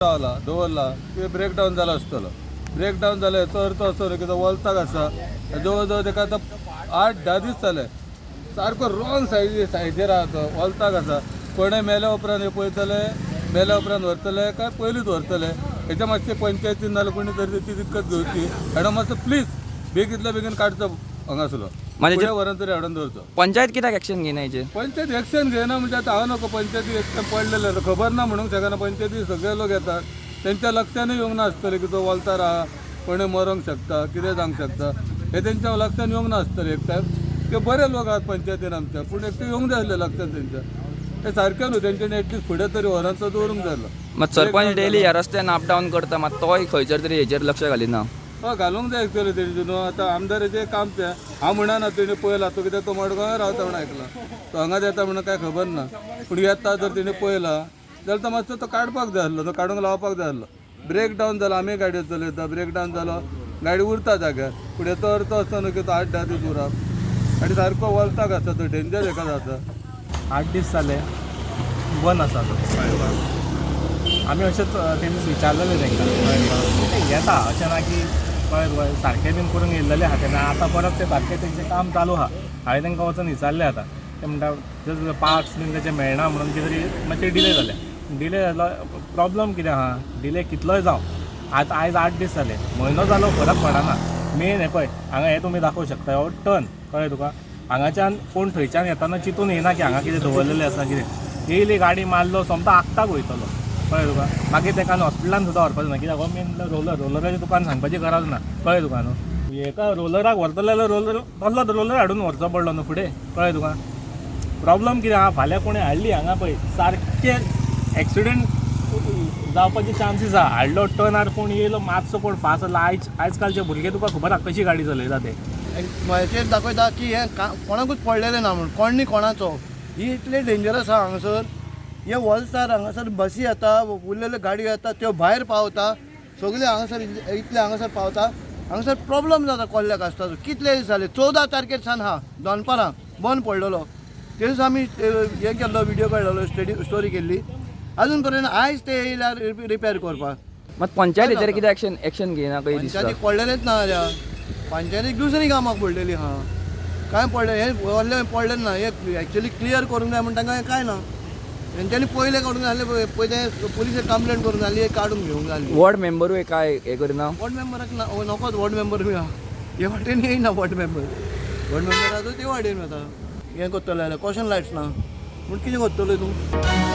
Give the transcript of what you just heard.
रावला दवरला ते ब्रेक डावन जाला आसतलो. ब्रेक डावन जाले हेचो अर्थ असो न्हू की तो वलताक आसा जवळ जवळ ताका आतां 8-10 दीस जाले सारको रॉंग सायडीर आहा तो वलताक आसा. कोणें मेल्या उपरांत हे पळयतले मेल्या उपरांत व्हरतले काय पयलींच व्हरतले हेच्या मातशें पंचायतीन नाल्यार कोणी तरी ती दिक्कत घेवची. हेडो मातसो प्लीज बेगीतल्या बेगीन काडचो हांगासलो म्हणजे व्हरून तरी हाडून दवरचो. पंचायत कित्याक एक्शन घेयना हेजेर? पंचायत एक्शन घेना म्हणजे आता हांव नको पंचायती एकटे पडलेले खबर ना म्हणूंक शकना. पंचायती सगळे लोक येतात त्यांच्या लक्षानूय येवंक ना आसतलें की तो वलतार आहा कोणें मरोंक शकता कितें जावंक शकता हे तेंच्या लक्षान येवंक ना आसतलें. एक टायम ते बरे लोक आहात पंचायतीन आमच्या पूण एक येवंक जाय आसलें लक्षान तेंच्या ते सारकें न्हू. तेंच्यांनी एटलीस्ट फुडें तरी व्हरांचो दवरूंक जाय आसलो. मात सरपंच डेली ह्या रस्त्यान अप डावन करता मात तोय खंयसर तरी हेजेर लक्ष घालिना. हय घालूंक जाय एक्चुअली तेणी न्हू. आतां आमदाराचें काम तें हांव म्हणना तेणी पळयला तो कित्याक तो मडगांवां रावता म्हणून आयकलां तो हांगा येता म्हणून कांय खबर ना. पूण येता जर तेणी पळयला जाल्यार तो मातसो तो काडपाक जाय आसलो तो काडूंक लावपाक जाय आसलो. ब्रेक डावन जालो आमी गाडयो चलयता ब्रेक डावन जालो गाडी उरता जाग्यार पूण हेचो अर्थ असो न्हू की तो 8-10 दीस उरप आनी सारको वलताक आसा तो डेंजर हेका जाता. 8 दीस जाले बंद आसा तो आमी अशेंच तेणी विचारलेलें तांकां येता अशें ना की कळ्ळें सारकें बीन करून येयल्लेलें आहा तेन्ना आतां परत तें सारकें तेंचें काम चालू आहा. हांवें तांकां वचून विचारलें आतां ते म्हणटा जर पार्ट्स बीन तेचे मेळना म्हणून कितें तरी मातशें डिले जालें. डिले जालो प्रॉब्लम कितें आहा डिले कितलोय जावं आतां आयज 8 दीस जाले म्हयनो जालो फरक पडना. मेन हें पळय हांगा हें तुमी दाखोवं शकता हो टर्न कळ्ळें तुका हांगाच्यान कोण थंयच्यान येताना चिंतून येना की हांगा कितें दवरलेलें आसा कितें येयली गाडी मारलो सोमतो आगताक वयतलो कळ्ळें तुका. मागीर तेका हॉस्पिटलान सुद्दां व्हरपाचें ना कित्याक हो मेन रोलराचें दुकान सांगपाची गरज ना कळ्ळें तुका न्हू. हेका रोलराक व्हरतले जाल्यार तसलोच रोलर हाडून व्हरचो पडलो न्हू फुडें कळ्ळें तुका. प्रॉब्लम कितें आहा फाल्यां कोणें हाडली हांगा पळय सारकें एक्सिडेंट जावपाचे चान्सीस आहा. हाडलो टर्नार कोण येयलो मातसो कोण फास्ट जालो आयज कालचे भुरगे तुका खबर आहा कशी गाडी चलयता ते. हाचेर दाखयता की हें कोणाकूच पडलेलें ना म्हणून कोण न्ही कोणाचो ही इतले डेंजरस आहा हांगासर. हे वलतार हांगासर बसी येता उरलेल्यो गाडयो येता त्यो भायर पावता सगळे हांगासर इतले हांगासर पावता हांगासर प्रॉब्लम जाता कोल्ल्याक आसता कितले दीस जाले 14 तारखेर सान हा दनपारां बंद पडलेलो. ते दिसा आमी हें केल्लो विडियो काडलेलो स्टोरी केल्ली अजून पर्यंत आयज ते येयल्यार रिपेर करपाक. मात पंचायत हेजेर कित्याक एक्शन घेयना कही दिसता. पंचायतीक पडलेलेच ना पंचायतीक दुसरी कामाक पडलेली हा काय पडले हे व्हरले पडलें ना हे एक्चुअली क्लियर करूंक जाय म्हण तांकां हें काय ना. तेंच्यांनी पयलें काडूंक जाय आसलें पयलें पुलिशेक कंप्लेंट करूंक जाय आसली काडून घेवंक जाय आसली. वॉर्ड मेंबरूय काय हे करिना. वॉर्ड मेंबराक नकोच वॉर्ड मेंबर बी आहा हे वाटेन येयना वॉर्ड मेंबर आसा ते वाटेन वता हें करतले जाल्यार कॉशन लायट्स ना म्हण कितें करतले तूं.